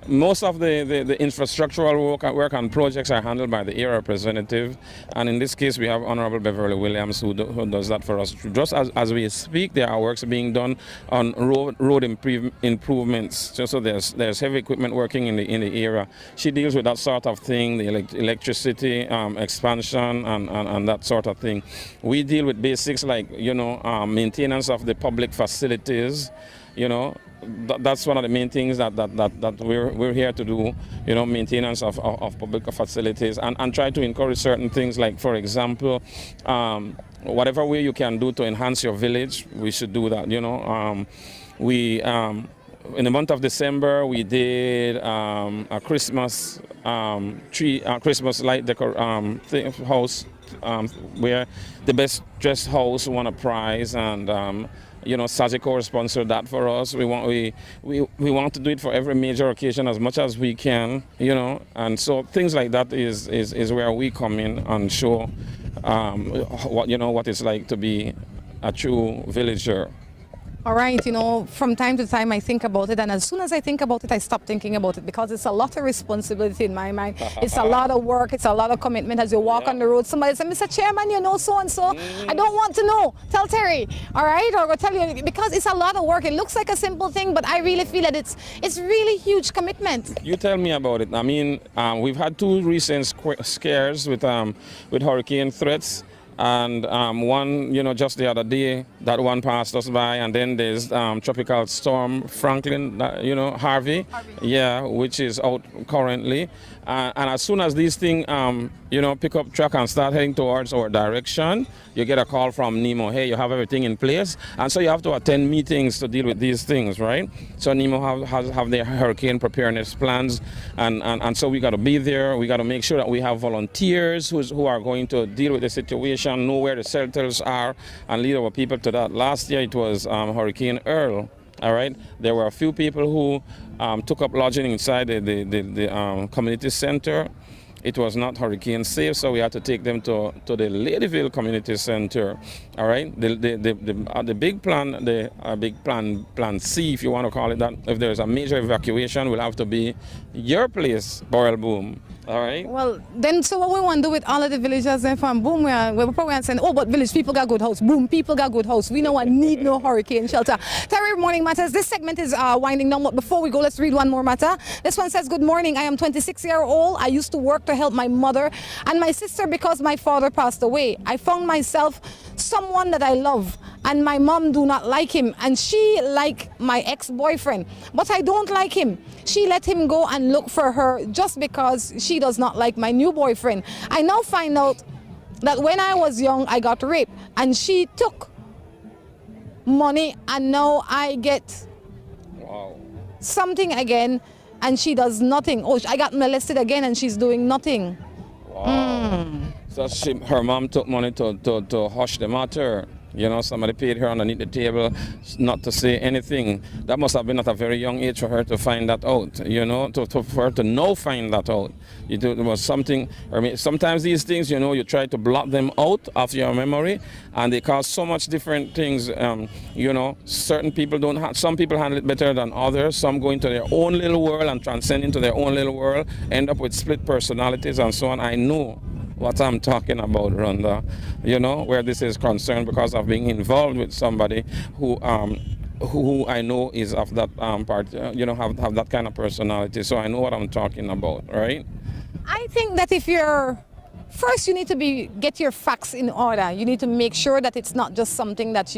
most of the infrastructural work and projects are handled by the area representative, and in this case we have Honorable Beverly Williams who does that for us. Just as we speak, there are works being done on road improvements. So there's heavy equipment working in the area. She deals with that sort of thing, the electricity expansion and that sort of thing. We deal with basics like maintenance of the public facilities. That's one of the main things that we're here to do, maintenance of public facilities, and try to encourage certain things, like, for example, whatever way you can do to enhance your village, we should do that. We in the month of December we did a Christmas tree, Christmas light house, where the best dressed house won a prize, and Sagicor sponsored that for us. We want to do it for every major occasion as much as we can, and so things like that is where we come in and show what it's like to be a true villager. All right, from time to time I think about it, and as soon as I think about it, I stop thinking about it, because it's a lot of responsibility in my mind. It's a lot of work, it's a lot of commitment. As you walk on the road, somebody says, Mr. Chairman, so and so. I don't want to know. Tell Terry, all right, or I'll tell you, because it's a lot of work. It looks like a simple thing, but I really feel that it's really huge commitment. You tell me about it. I mean, we've had 2 recent scares with hurricane threats. And one, just the other day, that one passed us by, and then there's tropical storm Franklin, Harvey, yeah, which is out currently. And as soon as these things, pick up track and start heading towards our direction, you get a call from Nemo. Hey, you have everything in place, and so you have to attend meetings to deal with these things, right? So Nemo have their hurricane preparedness plans, and so we got to be there. We got to make sure that we have volunteers who are going to deal with the situation, know where the shelters are, and lead our people to that. Last year it was Hurricane Earl. All right, there were a few people who took up lodging inside the community center. It was not hurricane safe, so we had to take them to the Ladyville Community Center. All right, the big plan, plan C, if you want to call it that, if there's a major evacuation, will have to be your place, Boyle Boom. All right. Well, then, so what we want to do with all of the villagers then from Boom, we're probably saying, oh, but village people got good house. Boom, people got good house. We know I need no hurricane shelter. Terry Morning Matters. This segment is winding down, but before we go, let's read one more matter. This one says, good morning. I am 26-year-old. I used to work to help my mother and my sister because my father passed away. I found myself someone that I love, and my mom do not like him, and she like my ex-boyfriend, but I don't like him. She let him go and look for her just because she does not like my new boyfriend. I now find out that when I was young I got raped, and she took money, and now I get something again, and she does nothing. Oh, I got molested again, and she's doing nothing. Wow. So her mom took money to hush the matter. You know, somebody paid her underneath the table not to say anything. That must have been at a very young age for her to find that out, you know, for her to now find that out. There was something, I mean, sometimes these things, you know, you try to blot them out of your memory, and they cause so much different things. You know, certain people some people handle it better than others. Some go into their own little world and transcend into their own little world, end up with split personalities and so on. I know what I'm talking about, Rhonda, you know, where this is concerned, because of being involved with somebody who I know is of that part, you know, have that kind of personality. So I know what I'm talking about, right? I think that first you need to get your facts in order. You need to make sure that it's not just something that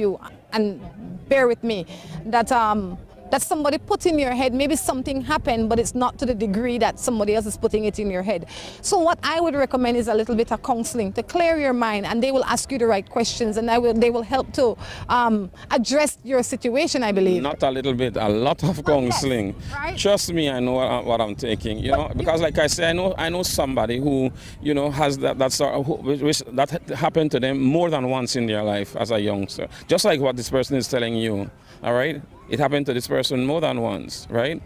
and bear with me, that somebody put in your head. Maybe something happened, but it's not to the degree that somebody else is putting it in your head. So what I would recommend is a little bit of counseling to clear your mind, and they will ask you the right questions, and they will help to address your situation, I believe. Not a little bit, a lot of counseling. Yes, right? Trust me, I know what I'm taking, you know, because like I say, I know somebody who, you know, has that sort of, which that happened to them more than once in their life as a youngster. Just like what this person is telling you, all right? It happened to this person more than once, right?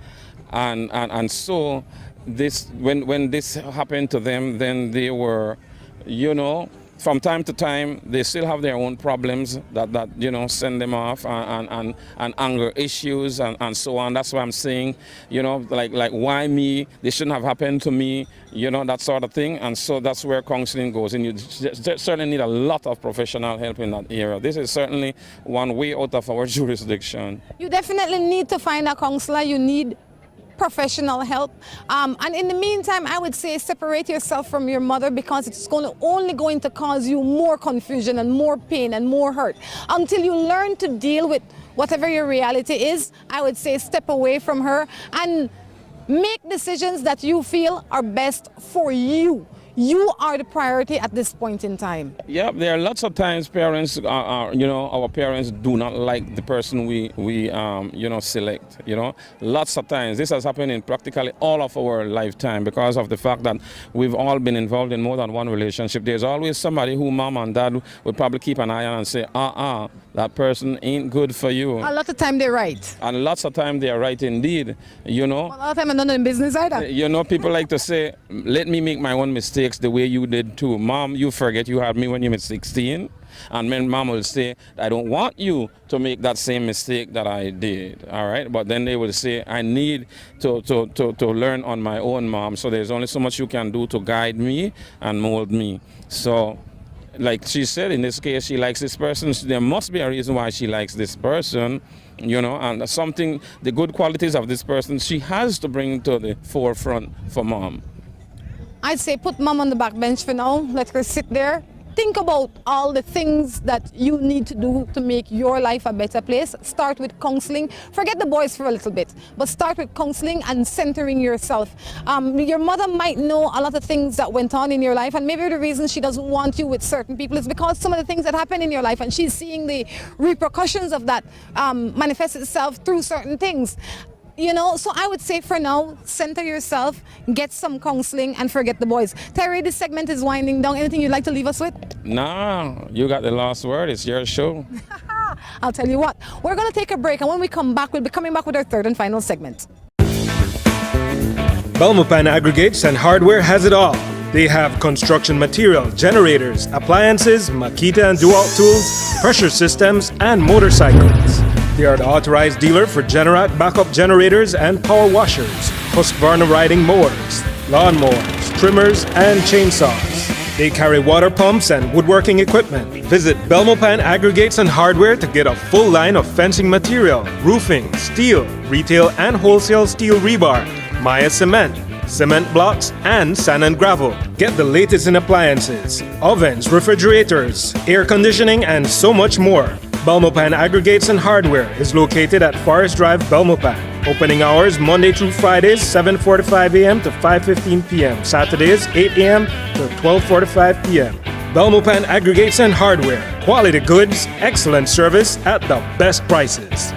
And so this, when this happened to them, then they were, you know, from time to time, they still have their own problems that you know, send them off, and anger issues and so on. That's why I'm saying, you know, like why me? This shouldn't have happened to me, you know, that sort of thing. And so that's where counseling goes. And you certainly need a lot of professional help in that area. This is certainly one way out of our jurisdiction. You definitely need to find a counselor. You need professional help, and in the meantime, I would say separate yourself from your mother, because it's only going to cause you more confusion and more pain and more hurt. Until you learn to deal with whatever your reality is, I would say step away from her and make decisions that you feel are best for you. You are the priority at this point in time. Yeah, there are lots of times parents, you know, our parents do not like the person we you know, select, you know. Lots of times. This has happened in practically all of our lifetime because of the fact that we've all been involved in more than one relationship. There's always somebody who mom and dad would probably keep an eye on and say, that person ain't good for you. A lot of time they're right. And lots of time they're right indeed, you know. Well, a lot of time I'm not in business either. You know, people like to say, let me make my own mistakes the way you did too. Mom, you forget you had me when you were 16. And then mom will say, I don't want you to make that same mistake that I did, all right? But then they will say, I need to learn on my own, mom. So there's only so much you can do to guide me and mold me. So, like she said, in this case, she likes this person. There must be a reason why she likes this person, you know, and the good qualities of this person, she has to bring to the forefront for mom. I'd say put mom on the back bench for now. Let her sit there. Think about all the things that you need to do to make your life a better place. Start with counseling. Forget the boys for a little bit, but start with counseling and centering yourself. Your mother might know a lot of things that went on in your life, and maybe the reason she doesn't want you with certain people is because some of the things that happen in your life, and she's seeing the repercussions of that manifest itself through certain things. You know, so I would say for now, center yourself, get some counseling, and forget the boys. Terry, this segment is winding down. Anything you'd like to leave us with? No, you got the last word. It's your show. I'll tell you what, we're going to take a break, and when we come back, we'll be coming back with our third and final segment. Belma Aggregates and Hardware has it all. They have construction material, generators, appliances, Makita and Dualt tools, pressure systems, and motorcycles. They are the authorized dealer for Generac backup generators and power washers, Husqvarna riding mowers, lawnmowers, trimmers, and chainsaws. They carry water pumps and woodworking equipment. Visit Belma Aggregates and Hardware to get a full line of fencing material, roofing, steel, retail and wholesale steel rebar, Maya cement, cement blocks, and sand and gravel. Get the latest in appliances, ovens, refrigerators, air conditioning, and so much more. Belma Aggregates and Hardware is located at Forest Drive, Belma. Opening hours Monday through Fridays, 7:45 a.m. to 5:15 p.m. Saturdays, 8 a.m. to 12:45 p.m. Belma Aggregates and Hardware. Quality goods, excellent service at the best prices.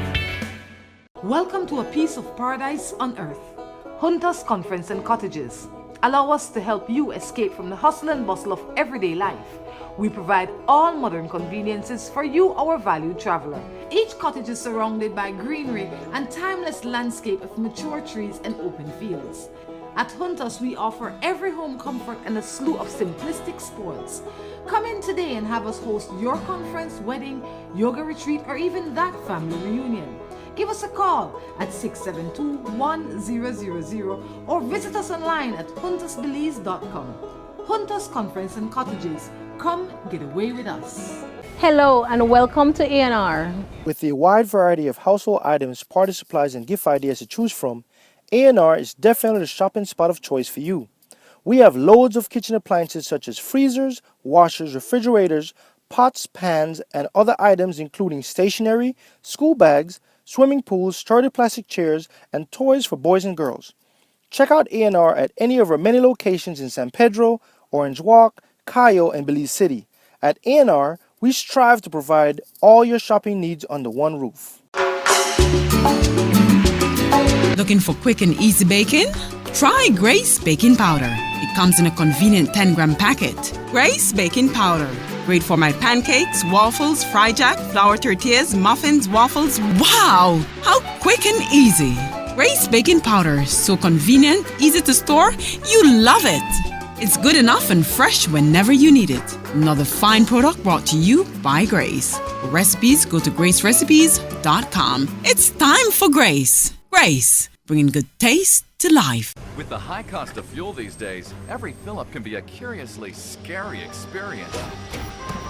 Welcome to a piece of paradise on earth. Hunters Conference and Cottages. Allow us to help you escape from the hustle and bustle of everyday life. We provide all modern conveniences for you, our valued traveler. Each cottage is surrounded by greenery and timeless landscape of mature trees and open fields. At Hunters, we offer every home comfort and a slew of simplistic spoils. Come in today and have us host your conference, wedding, yoga retreat, or even that family reunion. Give us a call at 672-1000 or visit us online at huntersbelize.com. Hunters Conference and Cottages. Come get away with us. Hello and welcome to A&R. With a wide variety of household items, party supplies, and gift ideas to choose from, A&R is definitely the shopping spot of choice for you. We have loads of kitchen appliances such as freezers, washers, refrigerators, pots, pans, and other items including stationery, school bags, swimming pools, sturdy plastic chairs, and toys for boys and girls. Check out A&R at any of our many locations in San Pedro, Orange Walk, Cayo, and Belize City. At A&R, we strive to provide all your shopping needs under one roof. Looking for quick and easy baking? Try Grace Baking Powder. It comes in a convenient 10-gram packet. Grace Baking Powder. Great for my pancakes, waffles, fry jack, flour tortillas, muffins, waffles. Wow! How quick and easy. Grace Baking Powder. So convenient, easy to store. You love it. It's good enough and fresh whenever you need it. Another fine product brought to you by Grace. For recipes, go to gracerecipes.com. It's time for Grace. Grace, bringing good taste to life. With the high cost of fuel these days, every fill-up can be a curiously scary experience.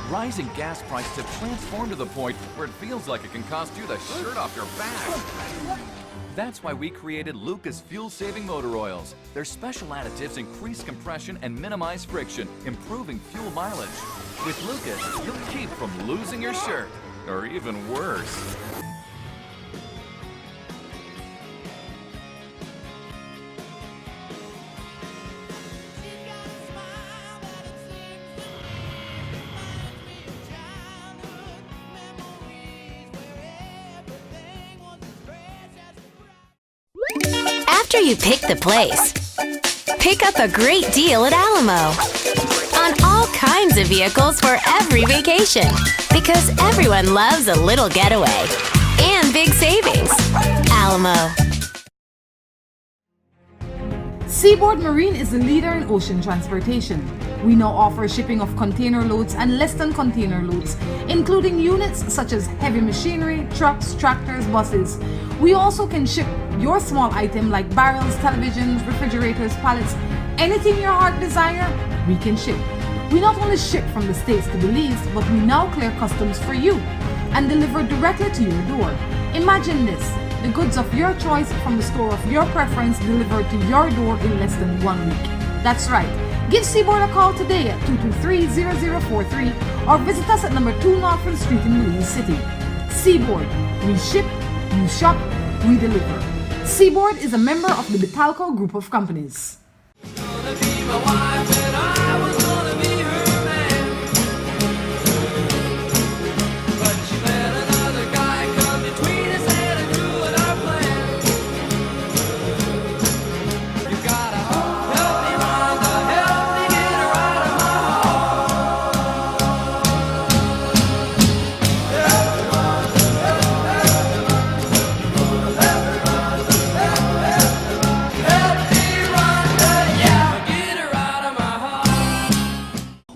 Rising gas prices have transformed to the point where it feels like it can cost you the shirt off your back. That's why we created Lucas fuel-saving motor oils. Their special additives increase compression and minimize friction, improving fuel mileage. With Lucas, you'll keep from losing your shirt, or even worse. After you pick the place, pick up a great deal at Alamo on all kinds of vehicles for every vacation, because everyone loves a little getaway and big savings. Alamo. Seaboard Marine is the leader in ocean transportation. We now offer shipping of container loads and less than container loads, including units such as heavy machinery, trucks, tractors, buses. We also can ship your small item like barrels, televisions, refrigerators, pallets, anything your heart desire, we can ship. We not only ship from the States to Belize, but we now clear customs for you and deliver directly to your door. Imagine this, the goods of your choice from the store of your preference delivered to your door in less than 1 week. That's right. Give Seaboard a call today at 223-0043 or visit us at number 2 Norfolk Street in Belize City. Seaboard, we ship, you shop, we deliver. Seaboard is a member of the Betalco Group of Companies.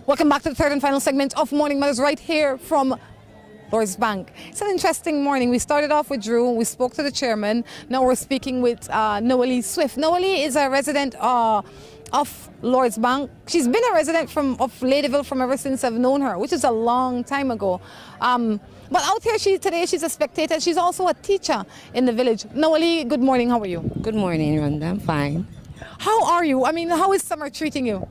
Welcome back to the third and final segment of Morning Matters right here from Lord's Bank. It's an interesting morning. We started off with Drew, we spoke to the chairman. Now we're speaking with Noelle Swift. Noelle is a resident of Lord's Bank. She's been a resident of Ladyville from ever since I've known her, which is a long time ago. But out here today she's a spectator. She's also a teacher in the village. Noelle, good morning. How are you? Good morning, Rhonda. I'm fine. How are you? I mean, how is summer treating you?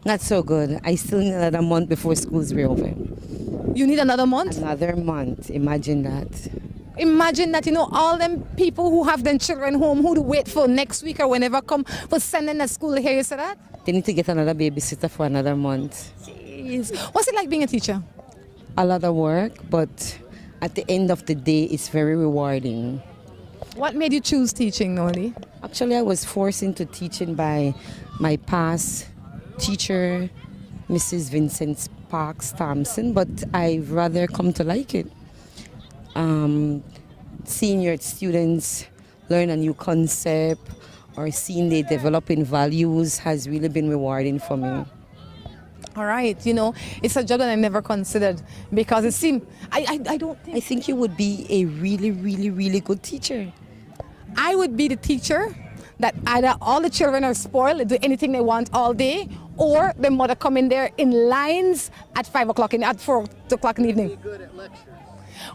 Not so good. I still need another month before schools reopen. You need another month? Another month. Imagine that. Imagine that, all them people who have their children home who do wait for next week or whenever come for sending to school. Hear you say that? they need to get another babysitter for another month. Jeez. What's it like being a teacher? A lot of work, but at the end of the day, it's very rewarding. What made you choose teaching, Noli? Actually, I was forced into teaching by my past teacher, Mrs. Vincent Sparks Thompson, but I've rather come to like it. Seeing your students learn a new concept or seeing they develop in values has really been rewarding for me. All right, you know, it's a job that I never considered because it seemed, I don't think. I think you would be a really, really, really good teacher. I would be the teacher that either all the children are spoiled, they do anything they want all day, or the mother come in there in lines at 5 o'clock at 4 o'clock in the evening. Good at lectures.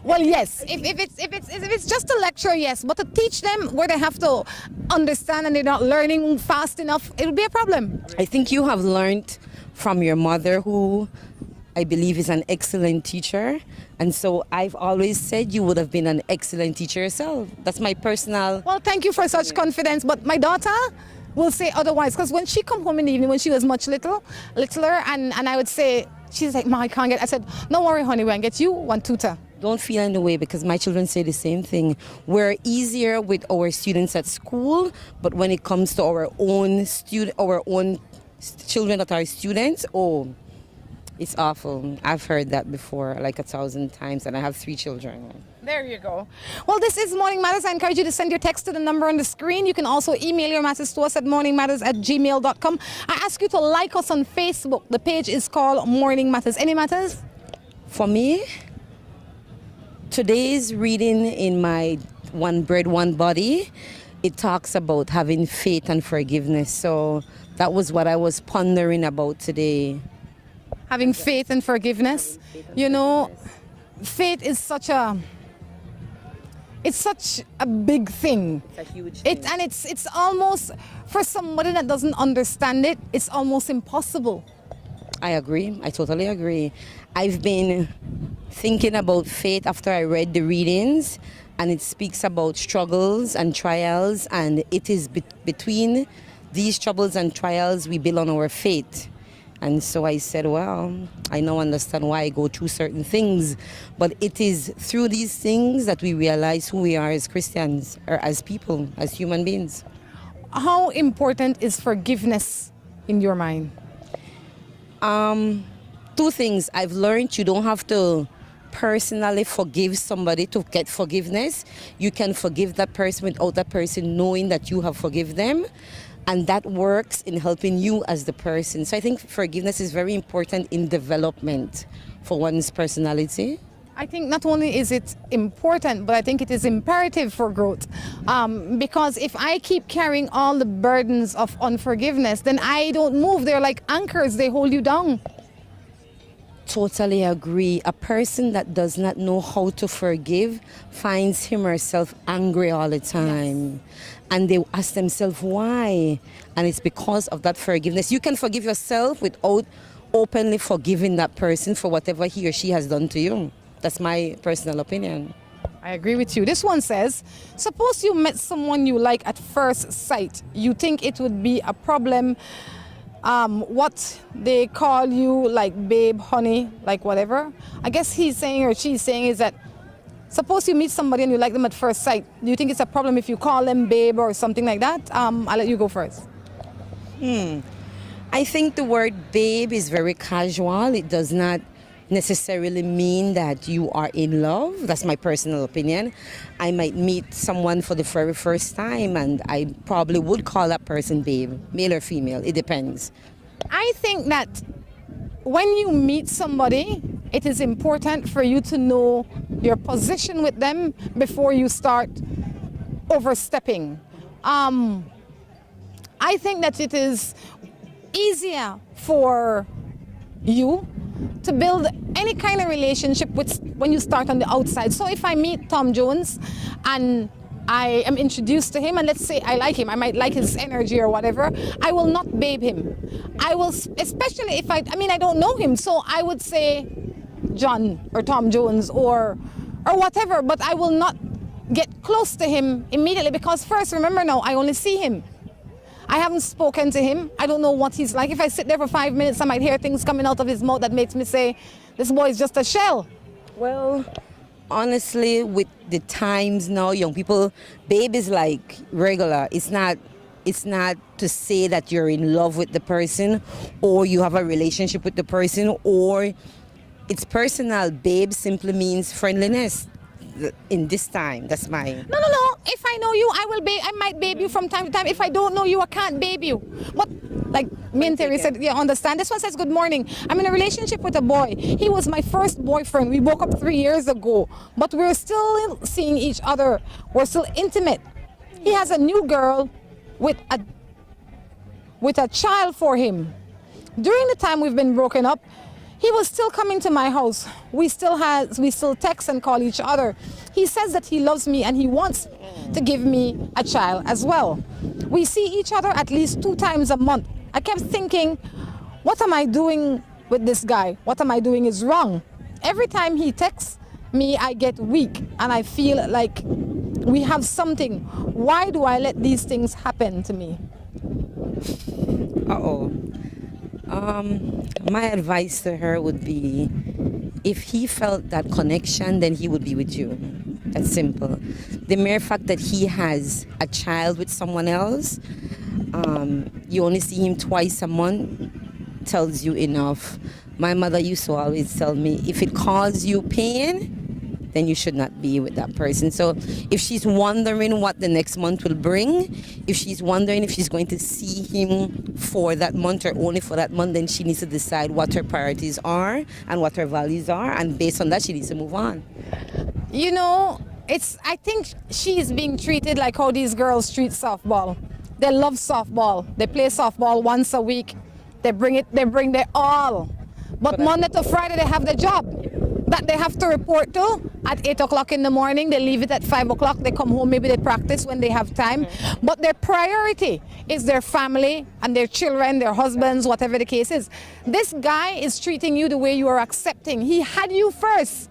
Well, yes, if it's just a lecture, yes, but to teach them where they have to understand and they're not learning fast enough, it'll be a problem. I think you have learned from your mother, who I believe is an excellent teacher. And so I've always said you would have been an excellent teacher yourself. That's my personal... Well, thank you for such confidence. But my daughter will say otherwise. Because when she come home in the evening, when she was much littler, and I would say, she's like, Ma, I can't get... I said, don't worry, honey, we'll get you one tutor. Don't feel in the way, because my children say the same thing. We're easier with our students at school, but when it comes to our own children that are students, oh, it's awful. I've heard that before like 1,000 times, and I have 3 children. There you go. Well, this is Morning Matters. I encourage you to send your text to the number on the screen. You can also email your message to us at morningmatters@gmail.com. I ask you to like us on Facebook. The page is called Morning Matters. Any matters? For me, today's reading in my One Bread, One Body, it talks about having faith and forgiveness. So that was what I was pondering about today. Having faith and forgiveness. You know, faith is such a big thing. It's a huge thing. And it's almost, for somebody that doesn't understand it, it's almost impossible. I agree. I totally agree. I've been thinking about faith after I read the readings, and it speaks about struggles and trials, and it is between these troubles and trials we build on our faith. And so I said, well, I now understand why I go through certain things, but it is through these things that we realize who we are as Christians, or as people, as human beings. How important is forgiveness in your mind? 2 things. I've learned you don't have to personally forgive somebody to get forgiveness. You can forgive that person without that person knowing that you have forgiven them. And that works in helping you as the person. So I think forgiveness is very important in development for one's personality. I think not only is it important, but I think it is imperative for growth. Because if I keep carrying all the burdens of unforgiveness, then I don't move. They're like anchors, they hold you down. Totally agree. A person that does not know how to forgive finds him or herself angry all the time. Yes. And they ask themselves why. And it's because of that forgiveness. You can forgive yourself without openly forgiving that person for whatever he or she has done to you. That's my personal opinion. I agree with you. This one says, suppose you met someone you like at first sight. You think it would be a problem. What they call you, like babe, honey, like whatever. I guess he's saying or she's saying is that suppose you meet somebody and you like them at first sight. Do you think it's a problem if you call them babe or something like that? I'll let you go first. I think the word babe is very casual. It does not necessarily mean that you are in love. That's my personal opinion. I might meet someone for the very first time and I probably would call that person babe, male or female, it depends. I think that when you meet somebody, it is important for you to know your position with them before you start overstepping. I think that it is easier for you to build any kind of relationship when you start on the outside. So if I meet Tom Jones and I am introduced to him and let's say I like him, I might like his energy or whatever, I will not babe him. I will, especially if I don't know him, so I would say John or Tom Jones or whatever, but I will not get close to him immediately because first, remember now, I only see him. I haven't spoken to him. I don't know what he's like. If I sit there for 5 minutes, I might hear things coming out of his mouth that makes me say, this boy is just a shell. Well, honestly, with the times now, young people, babe is like regular. It's not to say that you're in love with the person or you have a relationship with the person or it's personal. Babe simply means friendliness in this time. That's my... No. If I know you, I might babe you from time to time. If I don't know you, I can't babe you. But like me and Terry said, yeah, understand. This one says, good morning. I'm in a relationship with a boy. He was my first boyfriend. We broke up 3 years ago. But we're still seeing each other. We're still intimate. He has a new girl with a child for him. During the time we've been broken up, he was still coming to my house. We still text and call each other. He says that he loves me and he wants to give me a child as well. We see each other at least 2 times a month. I kept thinking, what am I doing with this guy? What am I doing is wrong. Every time he texts me, I get weak and I feel like we have something. Why do I let these things happen to me? My advice to her would be, if he felt that connection, then he would be with you. That's simple. The mere fact that he has a child with someone else, you only see him twice a month, tells you enough. My mother used to always tell me, if it causes you pain, then you should not be with that person. So if she's wondering what the next month will bring, if she's wondering if she's going to see him for that month or only for that month, then she needs to decide what her priorities are and what her values are, and based on that, she needs to move on. You know, I think she's being treated like how these girls treat softball. They love softball. They play softball once a week. They bring their all. But Monday to Friday, they have the job that they have to report to at 8 o'clock in the morning. They leave it at 5 o'clock. They come home, maybe they practice when they have time. But their priority is their family and their children, their husbands, whatever the case is. This guy is treating you the way you are accepting. He had you first.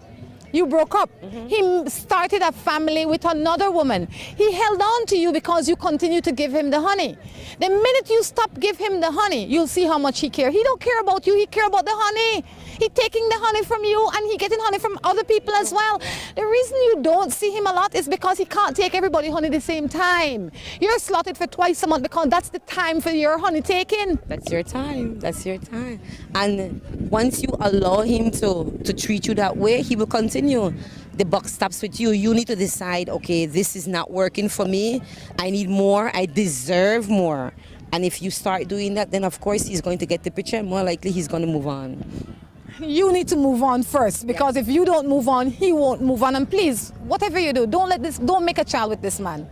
You broke up. He started a family with another woman. He held on to you because you continue to give him the honey. The minute you stop give him the honey, you'll see how much he cares. He don't care about you, he care about the honey. He taking the honey from you and he getting honey from other people as well. The reason you don't see him a lot is because he can't take everybody honey at the same time. You're slotted for twice a month because that's the time for your honey taking. That's your time. That's your time. And once you allow him to treat you that way, he will continue. The buck stops with you. You need to decide, okay, this is not working for me. I need more. I deserve more. And if you start doing that, then of course he's going to get the picture and more likely he's going to move on. You need to move on first, because if you don't move on, he won't move on. And please, whatever you do, don't make a child with this man.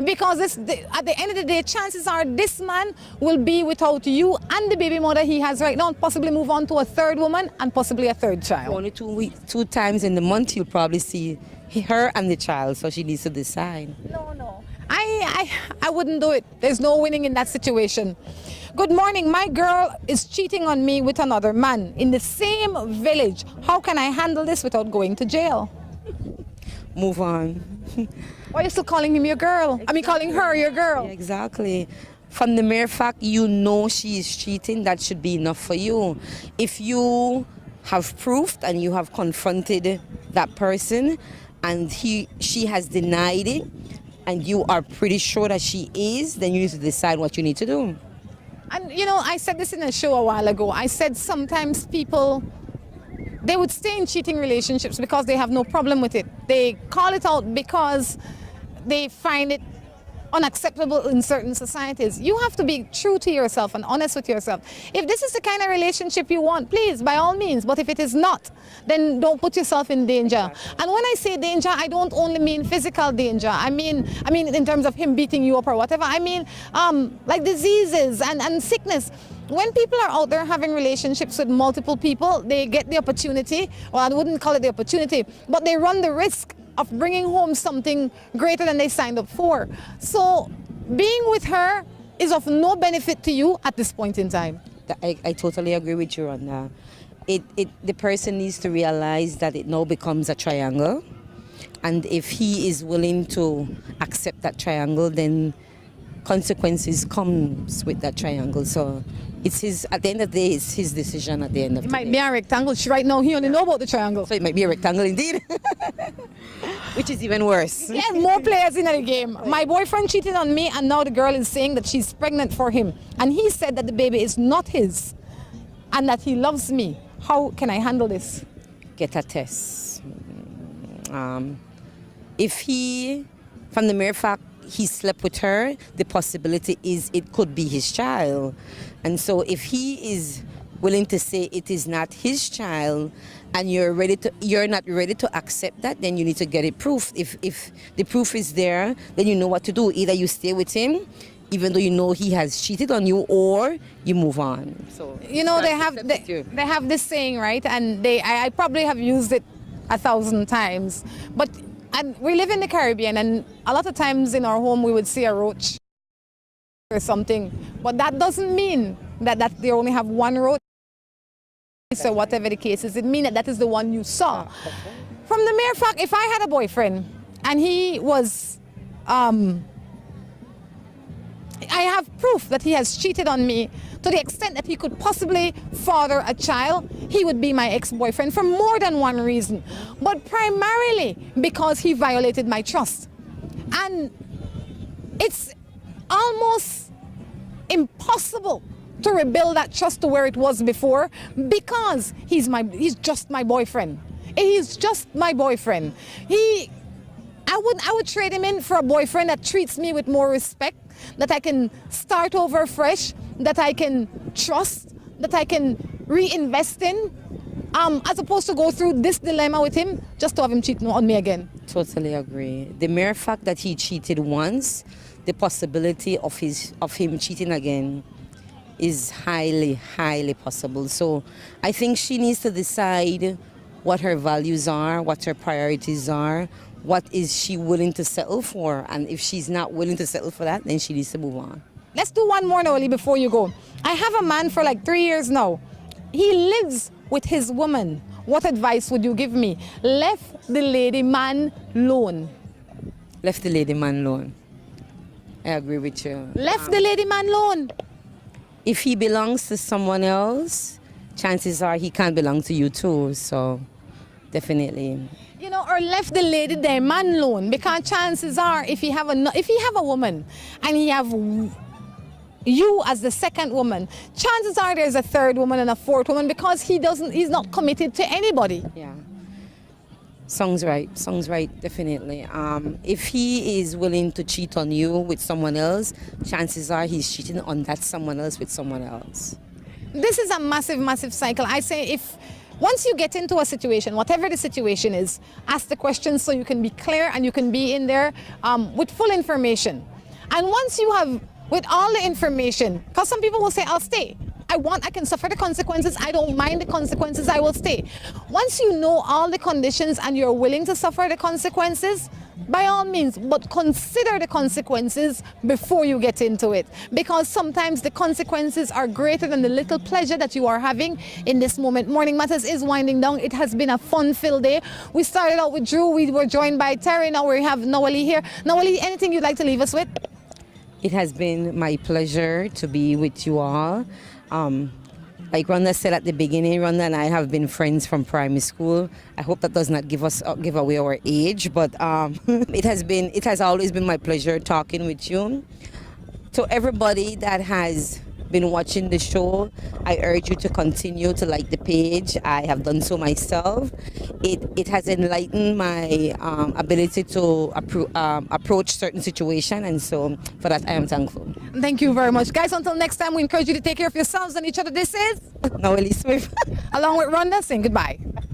Because at the end of the day, chances are this man will be without you and the baby mother he has right now, and possibly move on to a third woman and possibly a third child. Only 2 times in the month you'll probably see her and the child, so she needs to decide. No. I wouldn't do it. There's no winning in that situation. Good morning. My girl is cheating on me with another man in the same village. How can I handle this without going to jail? Move on. Why are you still calling him your girl? Exactly. I mean, calling her your girl. Yeah, exactly. From the mere fact you know she is cheating, that should be enough for you. If you have proof and you have confronted that person and she has denied it and you are pretty sure that she is, then you need to decide what you need to do. And you know, I said this in a show a while ago. I said sometimes people, they would stay in cheating relationships because they have no problem with it. They call it out because they find it unacceptable in certain societies. You have to be true to yourself and honest with yourself. If this is the kind of relationship you want, please, by all means. But if it is not, then don't put yourself in danger. And when I say danger, I don't only mean physical danger. I mean in terms of him beating you up or whatever. I mean like diseases and sickness. When people are out there having relationships with multiple people, they get the opportunity, well, I wouldn't call it the opportunity, but they run the risk of bringing home something greater than they signed up for. So being with her is of no benefit to you at this point in time. I totally agree with you, Rhonda. The person needs to realize that it now becomes a triangle. And if he is willing to accept that triangle, then consequences comes with that triangle. So it's his, at the end of the day, it's his decision at the end of It the might day. be a rectangle. Right now, he only know about the triangle. So it might be a rectangle indeed, which is even worse. Yeah, more players in the game. My boyfriend cheated on me, and now the girl is saying that she's pregnant for him. And he said that the baby is not his and that he loves me. How can I handle this? Get a test. If he, from the mere fact he slept with her, the possibility is it could be his child. And so if he is willing to say it is not his child and you're not ready to accept that, then you need to get it proof. If the proof is there, then you know what to do. Either you stay with him, even though you know he has cheated on you, or you move on. So you know, they have this saying, right? And I probably have used it 1,000 times. But we live in the Caribbean, and a lot of times in our home we would see a roach or something. But that doesn't mean that they only have one roach. So whatever the case is, it means that is the one you saw. From the mere fact, if I had a boyfriend and he was, I have proof that he has cheated on me to the extent that he could possibly father a child, he would be my ex-boyfriend for more than one reason. But primarily because he violated my trust. And it's almost impossible to rebuild that trust to where it was before, because he's just my boyfriend. He's just my boyfriend. I would trade him in for a boyfriend that treats me with more respect, that I can start over fresh, that I can trust, that I can reinvest in, as opposed to go through this dilemma with him just to have him cheat on me again. Totally agree. The mere fact that he cheated once, the possibility of him cheating again is highly, highly possible. So I think she needs to decide what her values are, what her priorities are, what is she willing to settle for, and if she's not willing to settle for that, then she needs to move on. Let's do one more, Noeli, before you go. I have a man for like 3 years now. He lives with his woman. What advice would you give me? Left the lady man alone. Left the lady man alone. I agree with you. Left the lady man alone. If he belongs to someone else, chances are he can't belong to you too, so definitely. You know, or left the lady there man alone, because chances are if he have a woman and he have you as the second woman, chances are there's a third woman and a fourth woman, because he's not committed to anybody. Yeah. Song's right, definitely. If he is willing to cheat on you with someone else, chances are he's cheating on that someone else with someone else. This is a massive, massive cycle. I say once you get into a situation, whatever the situation is, ask the questions so you can be clear and you can be in there with full information. And once you have, with all the information, because some people will say, I'll stay. I can suffer the consequences. I don't mind the consequences. I will stay. Once you know all the conditions and you're willing to suffer the consequences, by all means, but consider the consequences before you get into it. Because sometimes the consequences are greater than the little pleasure that you are having in this moment. Morning Matters is winding down. It has been a fun-filled day. We started out with Drew. We were joined by Terry. Now we have Noeli here. Noeli, anything you'd like to leave us with? It has been my pleasure to be with you all. Like Rhonda said at the beginning, Rhonda and I have been friends from primary school. I hope that does not give away our age, but it has always been my pleasure talking with you. To everybody that has been watching the show, I urge you to continue to like the page. I have done so myself. It has enlightened my ability to approach certain situations, and so for that I am thankful. Thank you very much. Guys, until next time, we encourage you to take care of yourselves and each other. This is Noeli Swift. Along with Rhonda, saying goodbye.